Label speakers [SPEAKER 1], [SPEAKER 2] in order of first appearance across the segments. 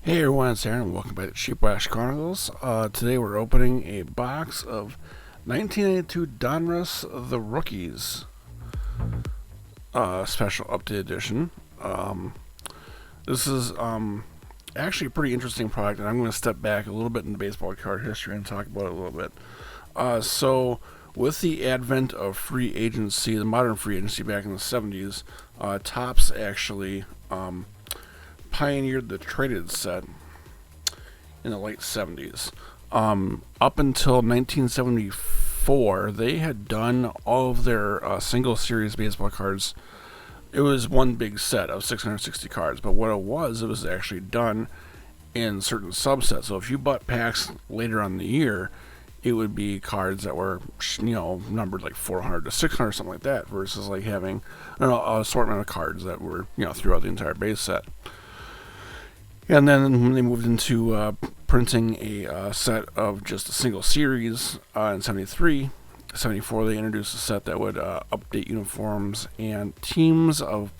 [SPEAKER 1] Hey everyone, it's Aaron and welcome back to Sheepwash Chronicles. Today we're opening a box of 1982 Donruss The Rookies Special Update Edition. This is actually a pretty interesting product, and I'm going to step back a little bit in baseball card history and talk about it a little bit. So, with the advent of free agency, the modern free agency back in the 70s, Topps actually pioneered the traded set in the late 70s. Up until 1974, they had done all of their single series baseball cards. It was one big set of 660 cards, but what it was actually done in certain subsets. So if you bought packs later on in the year, it would be cards that were, numbered like 400 to 600, something like that, versus like having an assortment of cards that were, throughout the entire base set. And then when they moved into printing a set of just a single series in 73, 74, they introduced a set that would update uniforms and teams of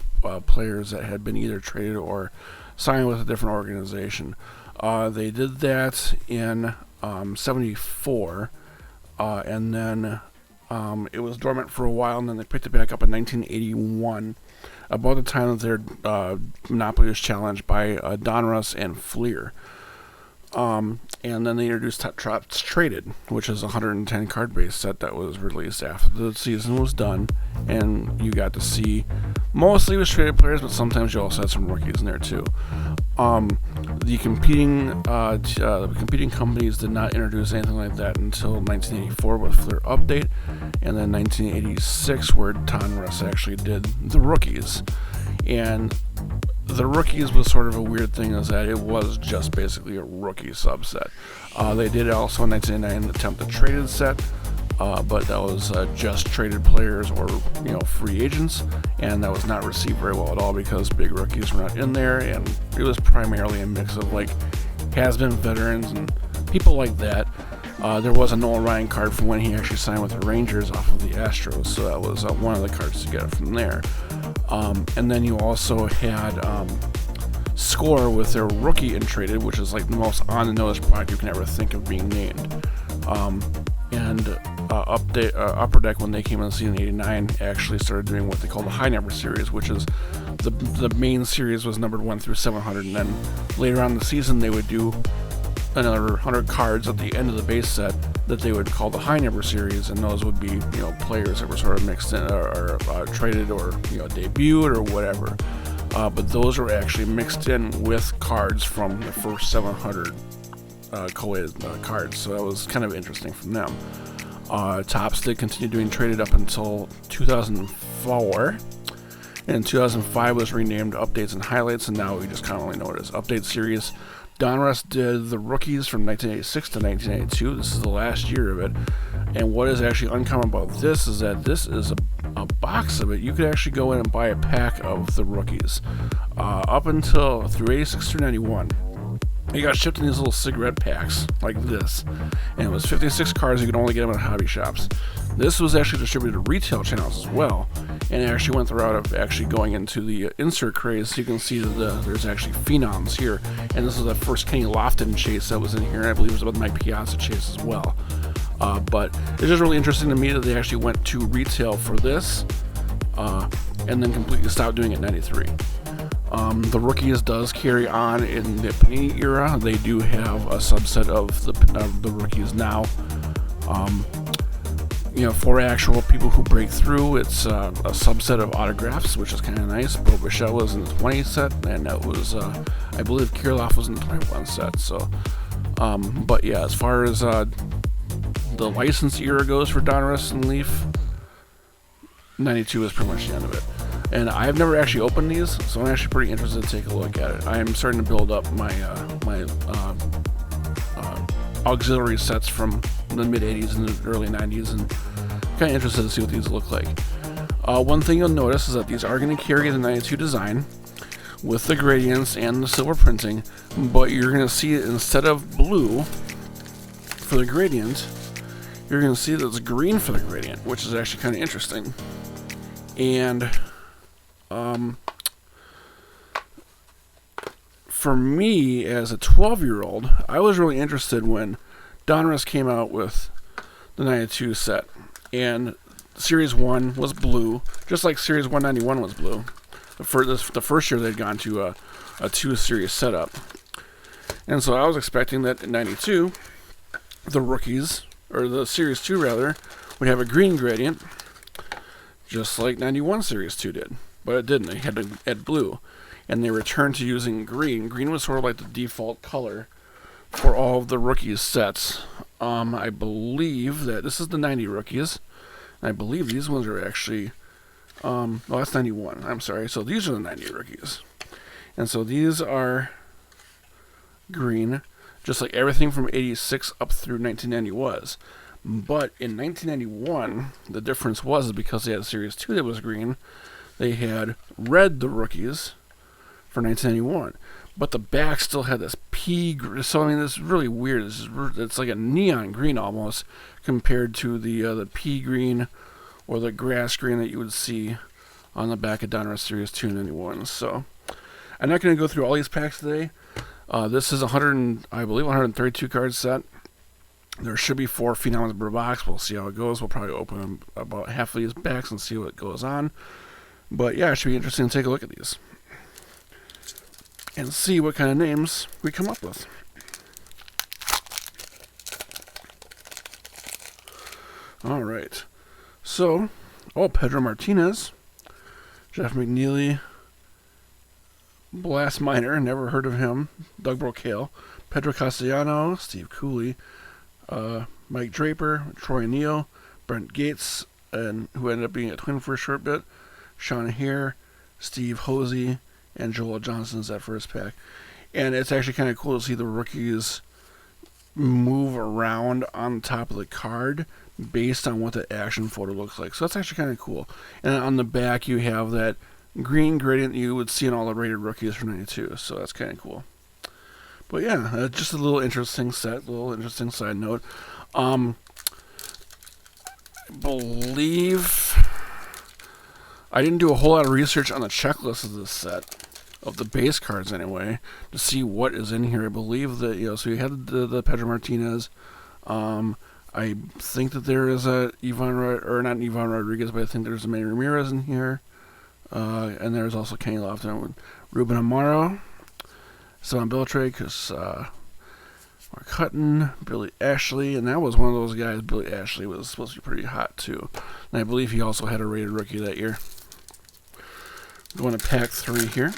[SPEAKER 1] players that had been either traded or signed with a different organization. They did that in 74, and then it was dormant for a while, and then they picked it back up in 1981. About the time that their monopoly was challenged by Donruss and Fleer. And then they introduced Topps Traded, which is a 110 card base set that was released after the season was done. And you got to see, mostly it was traded players, but sometimes you also had some rookies in there too. The competing companies did not introduce anything like that until 1984 with Fleer Update, and then 1986 where Donruss actually did the Rookies. And the Rookies was sort of a weird thing, is that it was just basically a rookie subset. They did also in 1999 attempt a traded set, but that was just traded players or free agents, and that was not received very well at all because big rookies were not in there, and it was primarily a mix of like has-been veterans and people like that. There was a Nolan Ryan card from when he actually signed with the Rangers off of the Astros, so that was one of the cards to get from there. And then you also had Score with their rookie and traded, which is like the most on-the-nose product you can ever think of being named. Upper Deck, when they came in the season 89, actually started doing what they call the high number series, which is the main series was numbered 1 through 700, and then later on in the season they would do another 100 cards at the end of the base set that they would call the high number series, and those would be players that were sort of mixed in or traded or debuted or whatever. But those were actually mixed in with cards from the first 700 collated cards, so that was kind of interesting from them. Topps did continue doing traded up until 2004, and 2005 was renamed Updates and Highlights, and now we just commonly know it as Update Series. Donruss did the Rookies from 1986 to 1982. This is the last year of it, and what is actually uncommon about this is that this is a box of it. You could actually go in and buy a pack of the Rookies up until through 86 through 91. You got shipped in these little cigarette packs like this, and it was 56 cards. You could only get them at hobby shops. This was actually distributed to retail channels as well, and it actually went the route of actually going into the insert craze. So you can see that there's actually phenoms here, and this is the first Kenny Lofton chase that was in here, and I believe it was about Mike Piazza chase as well. But it's just really interesting to me that they actually went to retail for this, and then completely stopped doing it in 93. The Rookies does carry on in the Panini era. They do have a subset of the Rookies now. For actual people who break through, it's a subset of autographs, which is kind of nice. Bo Bichette was in the 20 set, and that was, I believe, Kirilloff was in the 21 set. So, but yeah, as far as the license era goes for Donruss and Leaf, 92 is pretty much the end of it. And I've never actually opened these, so I'm actually pretty interested to take a look at it. I am starting to build up my auxiliary sets from the mid-80s and the early 90s, and kind of interested to see what these look like. One thing you'll notice is that these are going to carry the 92 design with the gradients and the silver printing, but you're going to see it instead of blue for the gradient, you're going to see that it's green for the gradient, which is actually kind of interesting. And for me, as a 12-year-old, I was really interested when Donruss came out with the 92 set. And Series 1 was blue, just like Series 191 was blue. The first year they'd gone to a 2 series setup. And so I was expecting that in 92, the rookies, or the Series 2 rather, would have a green gradient, just like 91 Series 2 did. But it didn't. They had to add blue. And they returned to using green. Green was sort of like the default color for all of the rookies sets. I believe that this is the 90 rookies. And I believe these ones are actually... well, that's 91. I'm sorry. So these are the 90 rookies. And so these are green, just like everything from 86 up through 1990 was. But in 1991, the difference was because they had a Series 2 that was green, they had red the rookies for 1991. But the back still had this pea green. So, I mean, this is really weird. It's like a neon green almost compared to the pea green or the grass green that you would see on the back of Donruss Series 2 and 91. So, I'm not going to go through all these packs today. This is 132 card set. There should be 4 Phenoms per box. We'll see how it goes. We'll probably open about half of these packs and see what goes on. But yeah, it should be interesting to take a look at these and see what kind of names we come up with. All right. So, Pedro Martinez, Jeff McNeely, Blast Minor, never heard of him, Doug Brocale, Pedro Castellano, Steve Cooley, Mike Draper, Troy Neal, Brent Gates, and who ended up being a Twin for a short bit, Sean Hare, Steve Hosey, and Joel Johnson's that first pack. And it's actually kind of cool to see the rookies move around on top of the card based on what the action photo looks like. So that's actually kind of cool. And on the back, you have that green gradient you would see in all the rated rookies from 92. So that's kind of cool. But yeah, just a little interesting set, little interesting side note. I believe I didn't do a whole lot of research on the checklist of this set, of the base cards anyway, to see what is in here. I believe that, so you had the Pedro Martinez. I think that there is not Ivan Rodriguez, but I think there's a Manny Ramirez in here. And there's also Kenny Lofton, Ruben Amaro, Stevan Beltray, Mark Hutton, Billy Ashley, and that was one of those guys. Billy Ashley was supposed to be pretty hot too. And I believe he also had a rated rookie that year. Going to pack 3 here.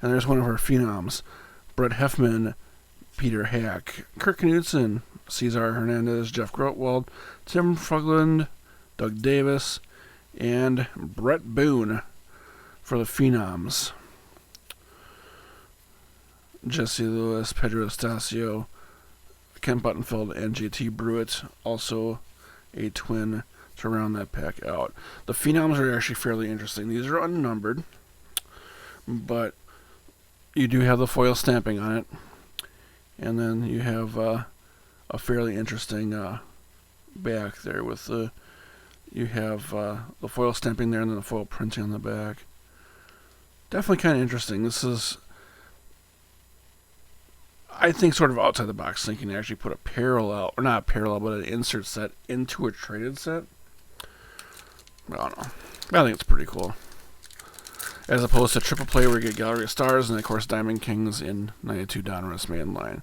[SPEAKER 1] And there's one of our phenoms. Brett Heffman, Peter Hack, Kirk Knudsen, Cesar Hernandez, Jeff Grotwald, Tim Frugland, Doug Davis, and Brett Boone for the phenoms. Jesse Lewis, Pedro Estacio, Ken Buttonfield, and JT Brewitt, also a twin to round that pack out. The phenoms are actually fairly interesting. These are unnumbered, but you do have the foil stamping on it, and then you have a fairly interesting back there with you have the foil stamping there and then the foil printing on the back. Definitely kind of interesting. This is, I think, sort of outside the box thinking to actually put a parallel, or not a parallel, but an insert set into a traded set. I don't know. I think it's pretty cool. As opposed to Triple Play where you get Gallery of Stars and, of course, Diamond Kings in 92 Donruss main line.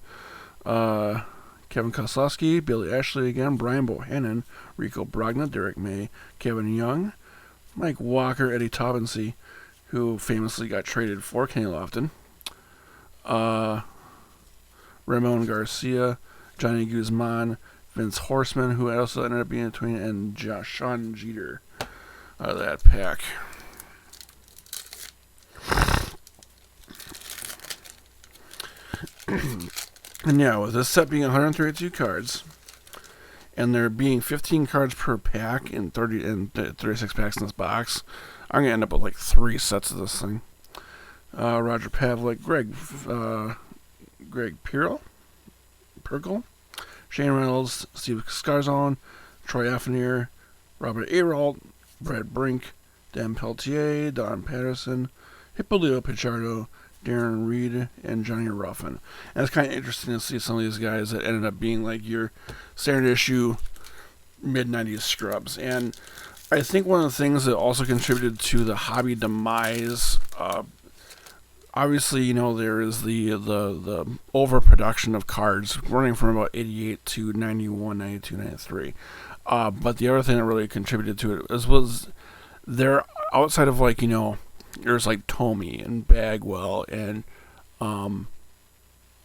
[SPEAKER 1] Kevin Koslowski, Billy Ashley again, Brian Bohannon, Rico Brogna, Derek May, Kevin Young, Mike Walker, Eddie Taubensee, who famously got traded for Kenny Lofton, Ramon Garcia, Johnny Guzman, Vince Horseman, who also ended up being a twin, and Sean Jeter out of that pack. And yeah, with this set being 132 cards, and there being 15 cards per pack in 36 packs in this box, I'm gonna end up with like 3 sets of this thing. Roger Pavlik, Greg Perkle, Shane Reynolds, Steve Scarzone, Troy Affinier, Robert Aralt, Brad Brink, Dan Peltier, Don Patterson, Hippolito Pichardo, Darren Reed, and Johnny Ruffin. And it's kind of interesting to see some of these guys that ended up being like your standard issue mid-90s scrubs. And I think one of the things that also contributed to the hobby demise, obviously, you know, there is the overproduction of cards running from about 88 to 91, 92, 93. But the other thing that really contributed to it was there, outside of like, you know, there's like Tomey and Bagwell and, you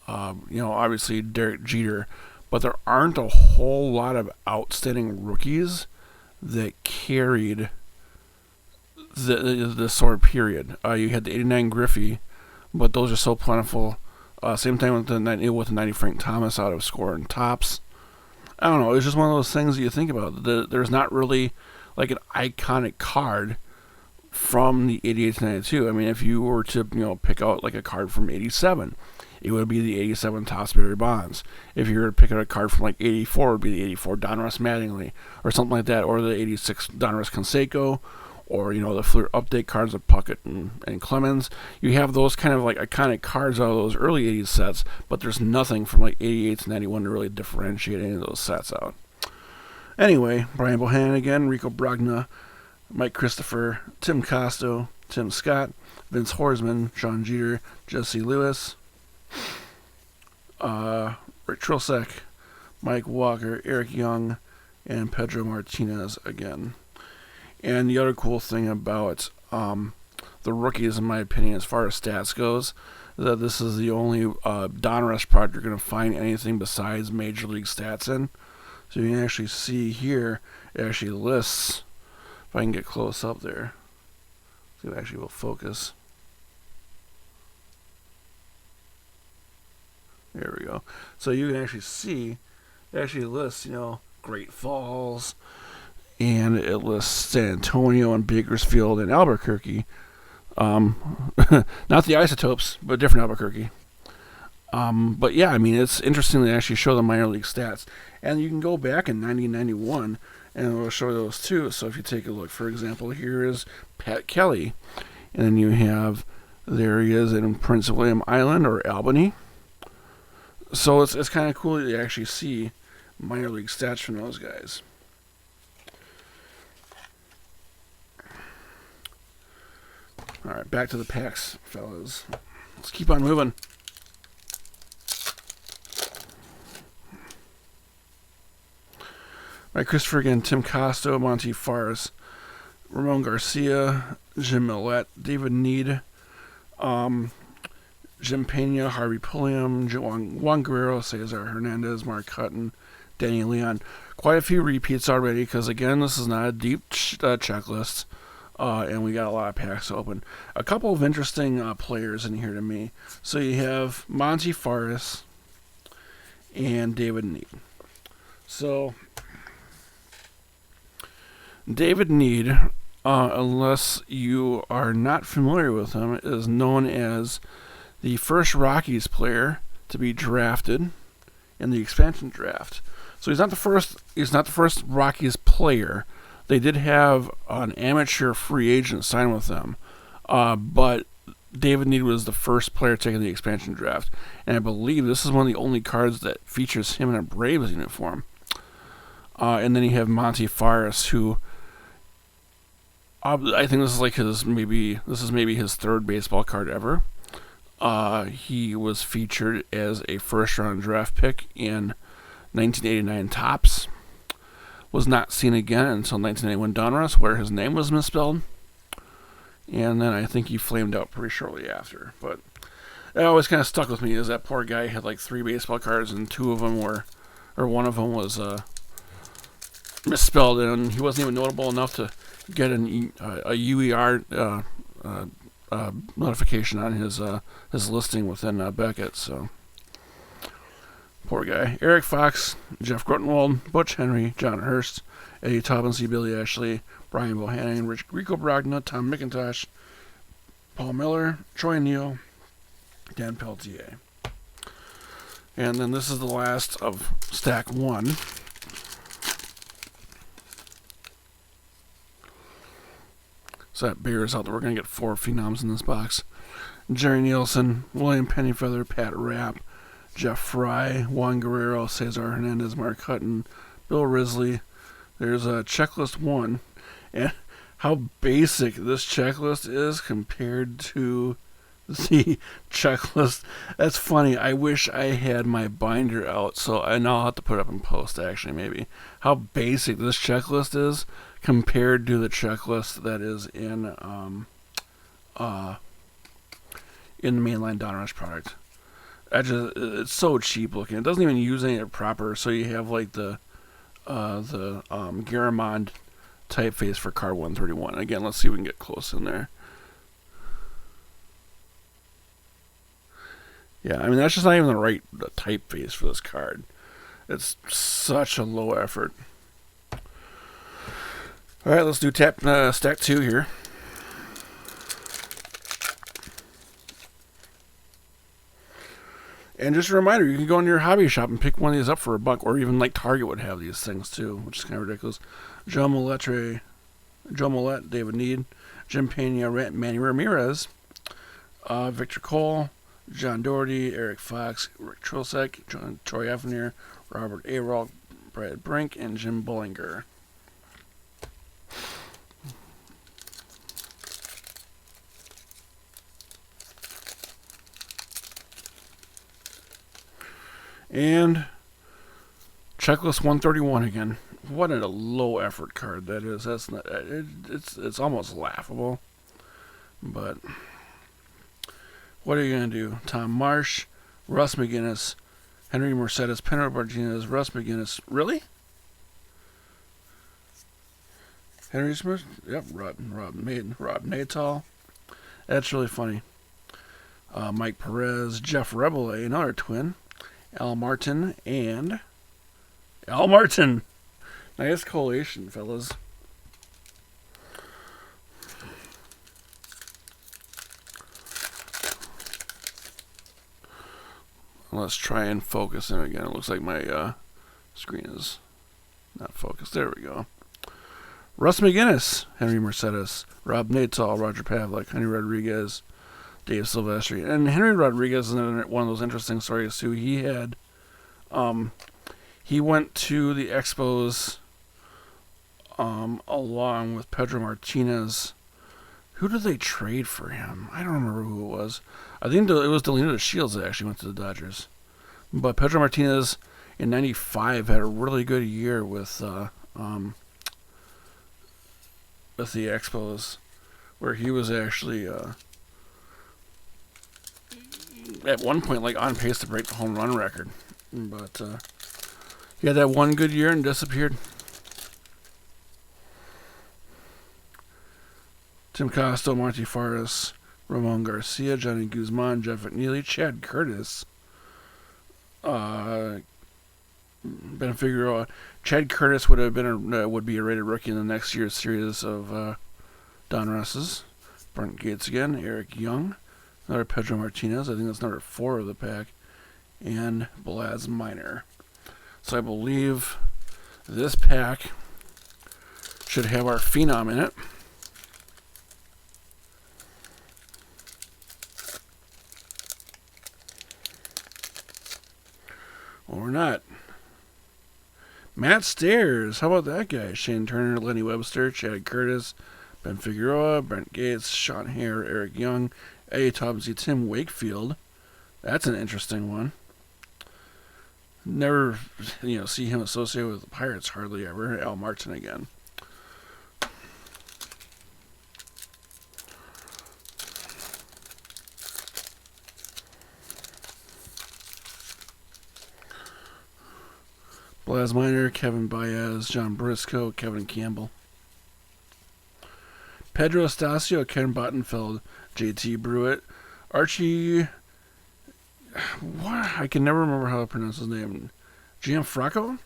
[SPEAKER 1] know, obviously Derek Jeter, but there aren't a whole lot of outstanding rookies that carried the sort of period. You had the 89 Griffey, but those are so plentiful. Same time with the 90 Frank Thomas out of scoring tops. I don't know. It's just one of those things that you think about. There's not really like an iconic card from the 88 to 92. I mean, if you were to, you know, pick out like a card from 87, it would be the 87 Topps Barry Bonds. If you were to pick out a card from like 84, it would be the 84 Donruss Mattingly or something like that, or the 86 Donruss Canseco, or, you know, the Fleer Update cards of Puckett and Clemens. You have those kind of like iconic cards out of those early 80s sets, but there's nothing from like 88 to 91 to really differentiate any of those sets out. Anyway, Brian Bohannon again, Rico Brogna, Mike Christopher, Tim Costo, Tim Scott, Vince Horsman, Sean Jeter, Jesse Lewis, Rick Trilsack, Mike Walker, Eric Young, and Pedro Martinez again. And the other cool thing about the rookies, in my opinion, as far as stats goes, that this is the only Donruss product you're going to find anything besides Major League stats in. So you can actually see here, it actually lists, if I can get close up there, see if it actually will focus. There we go. So you can actually see, it actually lists, you know, Great Falls, and it lists San Antonio and Bakersfield and Albuquerque. Not the Isotopes, but different Albuquerque. But yeah, I mean, it's interesting to actually show the minor league stats. And you can go back in 1991, and it will show those too. So if you take a look, for example, here is Pat Kelly. And then you have, there he is in Prince William Island or Albany. So it's kind of cool that you actually see minor league stats from those guys. All right, back to the packs, fellas. Let's keep on moving. Mike Christopher again, Tim Costo, Monty Faris, Ramon Garcia, Jim Millette, David Need, Jim Pena, Harvey Pulliam, Juan Guerrero, Cesar Hernandez, Mark Hutton, Danny Leon. Quite a few repeats already because, again, this is not a deep checklist, and we got a lot of packs to open. A couple of interesting players in here to me. So you have Monty Faris and David Need. So David Need, unless you are not familiar with him, is known as the first Rockies player to be drafted in the expansion draft. So he's not the first Rockies player. They did have an amateur free agent sign with them, but David Need was the first player taken the expansion draft, and I believe this is one of the only cards that features him in a Braves uniform. And then you have Monty Faris, who I think this is like maybe his third baseball card ever. He was featured as a first-round draft pick in 1989 Topps. Was not seen again until 1981 Donruss, where his name was misspelled. And then I think he flamed out pretty shortly after. But it always kind of stuck with me, is that poor guy had like 3 baseball cards, and one of them was misspelled, and he wasn't even notable enough to get a UER notification on his listing within Beckett. So poor guy. Eric Fox, Jeff Grottenwald, Butch Henry, John Hurst, Eddie Taubman, C. Billy Ashley, Brian Bohannon, Rico Brogna, Tom McIntosh, Paul Miller, Troy Neal, Dan Peltier. And then this is the last of Stack 1. So that bears out that we're going to get 4 phenoms in this box. Jerry Nielsen, William Pennyfeather, Pat Rapp, Jeff Fry, Juan Guerrero, Cesar Hernandez, Mark Hutton, Bill Risley. There's a checklist 1. And how basic this checklist is compared to the checklist. That's funny. I wish I had my binder out, so I know I'll have to put it up in post, actually, maybe. How basic this checklist is compared to the checklist that is in the mainline Donruss product. It's so cheap looking. It doesn't even use any of it proper, so you have like the Garamond typeface for card 131. Again, let's see if we can get close in there. Yeah, I mean, that's just not even the right typeface for this card. It's such a low effort. All right, let's do stack 2 here. And just a reminder, you can go into your hobby shop and pick one of these up for $1, or even like Target would have these things too, which is kind of ridiculous. Joe Millette, David Need, Jim Pena, Manny Ramirez, Victor Cole, John Doherty, Eric Fox, Rick Trilsek, Troy Effner, Robert Arol, Brad Brink, and Jim Bullinger. And checklist 131 again. What a low effort card that is. That's not. It's almost laughable. But what are you gonna do? Tom Marsh, Russ McGinnis, Henry Mercedes, Penner Martinez, Russ McGinnis. Really? Henry Smith? Yep. Rob Natal. That's really funny. Mike Perez, Jeff Rebele, another twin. Al Martin and Al Martin. Nice collation, fellas. Let's try and focus in again. It looks like my screen is not focused. There we go. Russ McGinnis, Henry Mercedes, Rob Natal, Roger Pavlik, Henry Rodriguez, Dave Silvestri. And Henry Rodriguez is one of those interesting stories too. He had, he went to the Expos along with Pedro Martinez. Who did they trade for him? I don't remember who it was. I think it was Delino Shields that actually went to the Dodgers. But Pedro Martinez in '95 had a really good year with the Expos, where he was actually at one point like on pace to break the home run record. But he had that one good year and disappeared. Tim Costo, Monty Faris, Ramon Garcia, Johnny Guzman, Jeff McNeely, Chad Curtis, Ben Figueroa. Chad Curtis would be a rated rookie in the next year's series of Donrusses. Brent Gates again, Eric Young, another Pedro Martinez. I think that's number 4 of the pack, and Blaz Minor. So I believe this pack should have our Phenom in it. Or not. Matt Stairs. How about that guy? Shane Turner, Lenny Webster, Chad Curtis, Ben Figueroa, Brent Gates, Sean Hare, Eric Young, Eddie Topsy, Tim Wakefield. That's an interesting one. Never, see him associated with the Pirates hardly ever. Al Martin again. Blaz Minor, Kevin Baez, John Briscoe, Kevin Campbell. Pedro Estacio, Ken Bottenfeld, JT Brewitt, Archie. What? I can never remember how to pronounce his name. Gianfranco?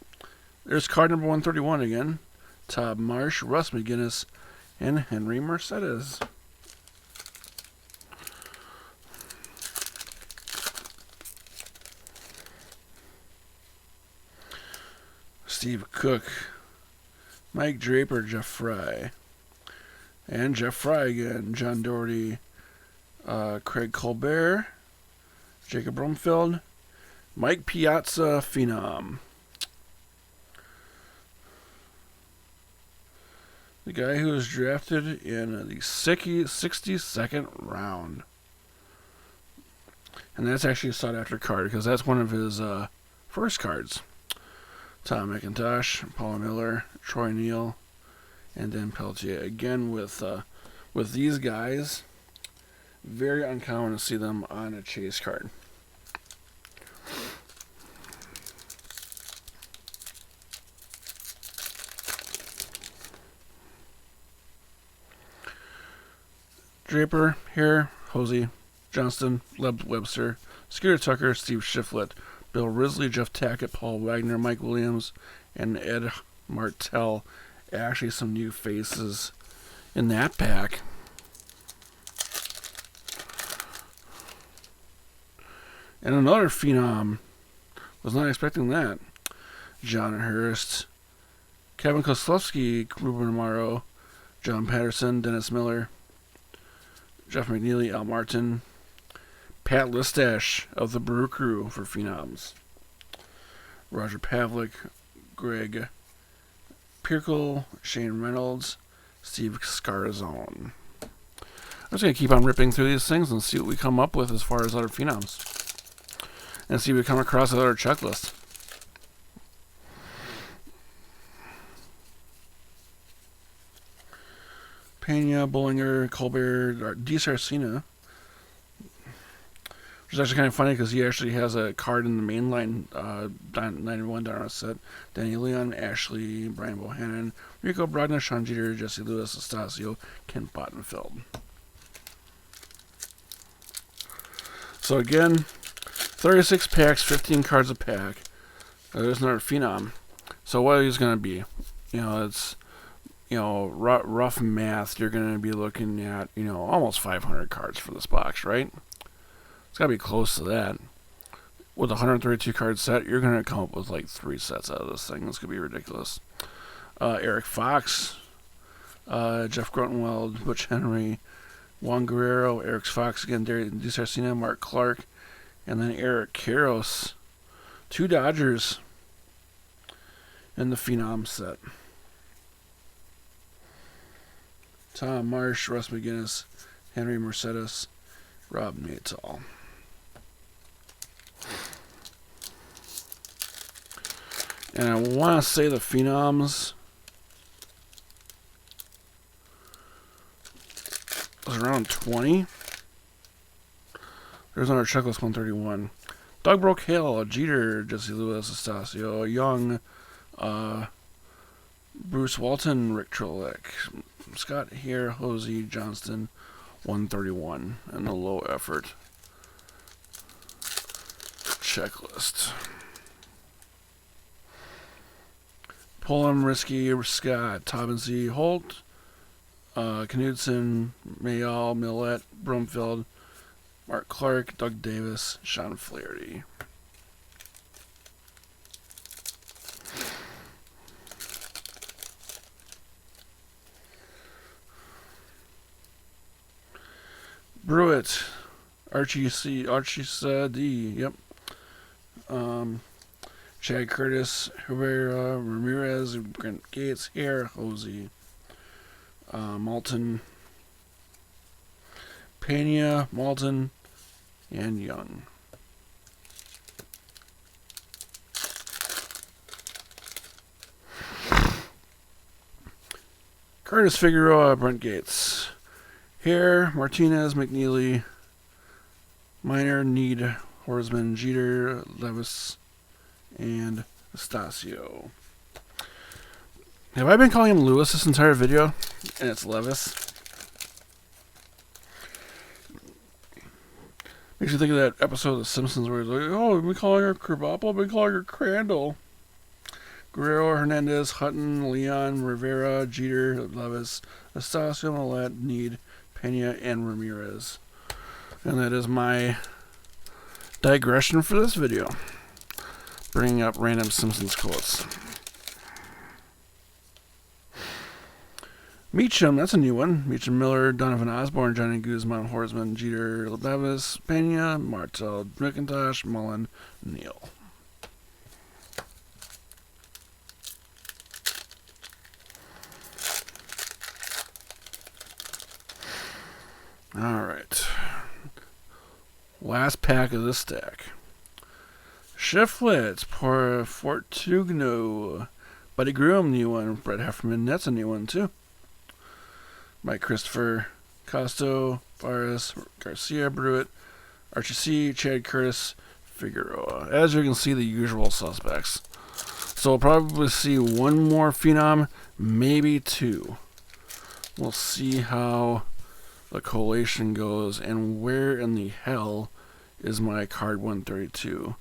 [SPEAKER 1] There's card number 131 again. Tom Marsh, Russ McGinnis, and Henry Mercedes. Steve Cook, Mike Draper, Jeff Fry, And Jeff Fry again. John Doherty. Craig Colbert. Jacob Brumfield. Mike Piazza, Phenom. The guy who was drafted in the 62nd round. And that's actually a sought-after card because that's one of his first cards. Tom McIntosh, Paul Miller, Troy Neal, and then Peltier. Again, with these guys, very uncommon to see them on a chase card. Draper, Hare, Hosey, Johnston, Webster, Skeeter Tucker, Steve Shiflett, Bill Risley, Jeff Tackett, Paul Wagner, Mike Williams, and Ed Martell. Actually, some new faces in that pack. And another Phenom. Was not expecting that. John Hurst, Kevin Koslowski, Ruben Amaro, John Patterson, Dennis Miller, Jeff McNeely, Al Martin, Pat Listash of the Brew Crew for Phenoms, Roger Pavlik, Greg Pirkle, Shane Reynolds, Steve Scarzone. I'm just going to keep on ripping through these things and see what we come up with as far as other Phenoms. And see if we come across another checklist. Pena, Bullinger, Colbert, DiSarcina. Which is actually kind of funny because he actually has a card in the mainline 91 Donruss set. Danny Leon, Ashley, Brian Bohannon, Rico Brogna, Sean Jeter, Jesse Lewis, Estasio, Kent Bottenfeld. So again, 36 packs, 15 cards a pack. There's another Phenom. So what he's going to be, it's, rough math, you're going to be looking at, almost 500 cards for this box, right? It's got to be close to that. With a 132 card set, you're going to come up with like 3 sets out of this thing. This could be ridiculous. Eric Fox, Jeff Grunwald, Butch Henry, Juan Guerrero, Eric Fox again, DiSarcina, Mark Clark, and then Eric Karros. 2 Dodgers in the Phenom set. Tom Marsh, Russ McGinnis, Henry Mercedes, Rob Natal. And I want to say the Phenoms was around 20. There's another checklist 131. Doug Brocale, Jeter, Jesse Lewis, Estasio, Young, Bruce Walton, Rick Trolek, Scott Hare, Hosey, Johnston, 131, and the low effort checklist. Pullum, Risky, Scott, Taubensee, Holt, Knudsen, Mayall, Millette, Brumfield, Mark Clark, Doug Davis, Sean Flaherty. Brewitt, Archie D, yep. Chad Curtis, Herrera, Ramirez, Brent Gates, Hare, Hosey, Malton, Pena, Malton, and Young. Curtis, Figueroa, Brent Gates, Hare, Martinez, McNeely, Minor, Need, Horsman, Jeter, Levis, and Estasio. Have I been calling him Lewis this entire video? And it's Levis. Makes you think of that episode of The Simpsons where he's like, oh, we've been calling her Krabappel, we've been calling her Crandall. Guerrero, Hernandez, Hutton, Leon, Rivera, Jeter, Levis, Estasio, Millette, Need, Pena, and Ramirez. And that is my digression for this video. Bringing up random Simpsons quotes. Meacham, that's a new one. Meacham Miller, Donovan Osborne, Johnny Guzman, Horsman, Jeter, Davis, Pena, Martel, McIntosh, Mullen, Neal. All right. Last pack of this stack. Shiflett, Fortugno, Buddy Groom, new one. Brett Hefferman, that's a new one too. Mike Christopher, Costo, Faris, Garcia, Brewitt, Archie C, Chad Curtis, Figueroa. As you can see, the usual suspects. So we'll probably see one more Phenom, maybe two. We'll see how the collation goes and where in the hell is my card 132.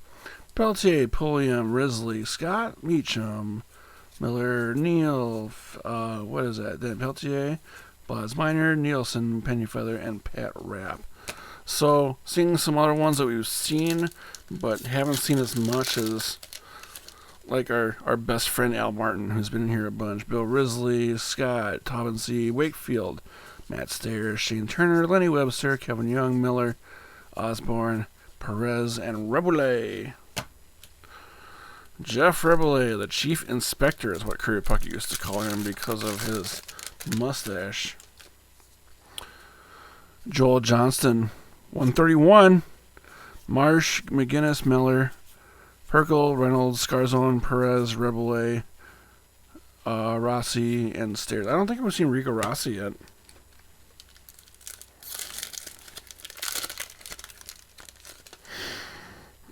[SPEAKER 1] Peltier, Pulliam, Risley, Scott, Meacham, Miller, Neal, what is that? Then Peltier, Buzz Minor, Nielsen, Pennyfeather, and Pat Rapp. So, seeing some other ones that we've seen, but haven't seen as much as, like our best friend Al Martin, who's been in here a bunch. Bill Risley, Scott, Tobin C, Wakefield, Matt Stayers, Shane Turner, Lenny Webster, Kevin Young, Miller, Osborne, Perez, and Reboulet. Jeff Reboulet, the Chief Inspector, is what Curry Puckett used to call him because of his mustache. Joel Johnston, 131. Marsh, McGinnis, Miller, Perkle, Reynolds, Scarzone, Perez, Reboulet, Rossi, and Stairs. I don't think we've seen Rico Rossi yet.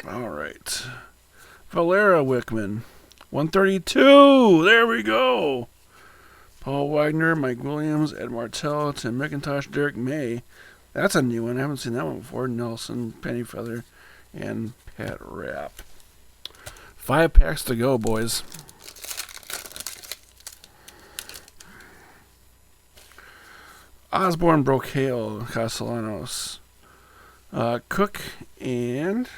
[SPEAKER 1] All right. Valera Wickman, 132. There we go. Paul Wagner, Mike Williams, Ed Martell, Tim McIntosh, Derek May. That's a new one. I haven't seen that one before. Nelson, Pennyfeather, and Pat Rapp. 5 packs to go, boys. Osborne, Brocale, Castellanos, Cook, and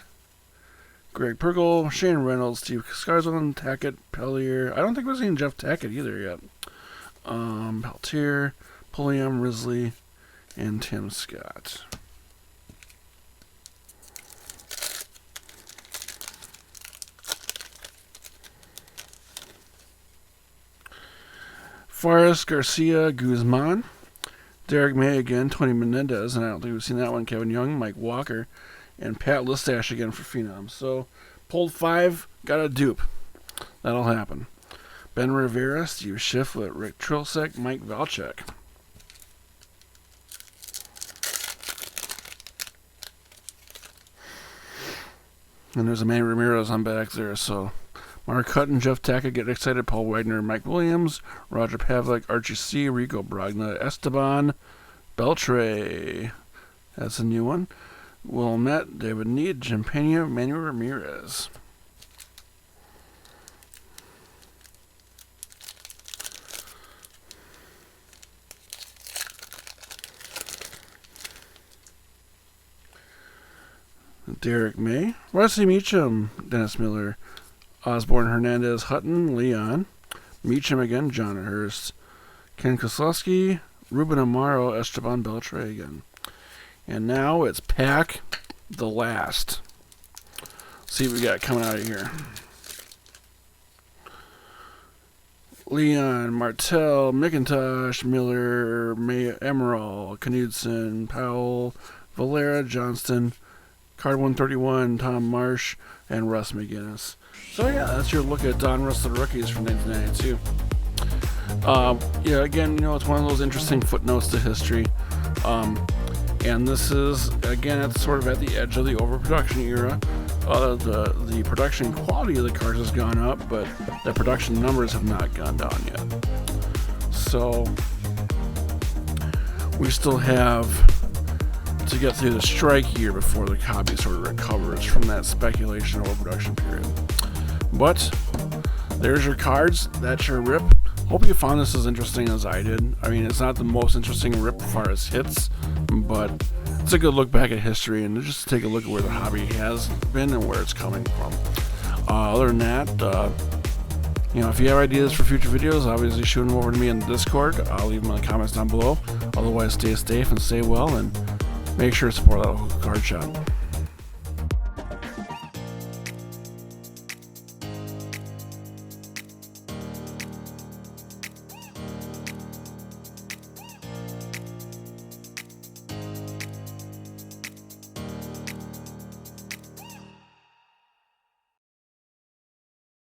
[SPEAKER 1] Greg Perkle, Shane Reynolds, Steve Scarzone, Tackett, Pellier. I don't think we've seen Jeff Tackett either yet. Peltier, Pulliam, Risley, and Tim Scott. Faris, Garcia, Guzman, Derek May again, Tony Menendez, and I don't think we've seen that one. Kevin Young, Mike Walker, and Pat Listash again for Phenom. So, pulled 5, got a dupe. That'll happen. Ben Rivera, Steve Shiflett, Rick Trilsek, Mike Valchek. And there's a Manny Ramirez on back there, so Mark Hutton, Jeff Tackett get excited, Paul Wagner, Mike Williams, Roger Pavlik, Archie C, Rico Bragna, Esteban, Beltre. That's a new one. Will Met, David Need, Jim Pena, Manuel Ramirez. Derek May, Wesley Meacham, Dennis Miller, Osborne, Hernandez, Hutton, Leon, Meacham again, John Hurst, Ken Koslowski, Ruben Amaro, Esteban Beltre again. And now it's pack the last. See what we got coming out of here. Leon, Martell, McIntosh, Miller, Emerald, Knudsen, Powell, Valera, Johnston, Card 131, Tom Marsh, and Russ McGinnis. So yeah, that's your look at Donruss The Rookies from 1992. Yeah, again, it's one of those interesting footnotes to history. And this is, again, it's sort of at the edge of the overproduction era. The production quality of the cards has gone up, but the production numbers have not gone down yet. So we still have to get through the strike year before the hobby sort of recovers from that speculation overproduction period. But there's your cards. That's your rip. Hope you found this as interesting as I did. I mean, it's not the most interesting rip as far as hits, but it's a good look back at history and just take a look at where the hobby has been and where it's coming from. Other than that, if you have ideas for future videos, obviously shoot them over to me in the Discord. I'll leave them in the comments down below. Otherwise, stay safe and stay well, and make sure to support that local card shop.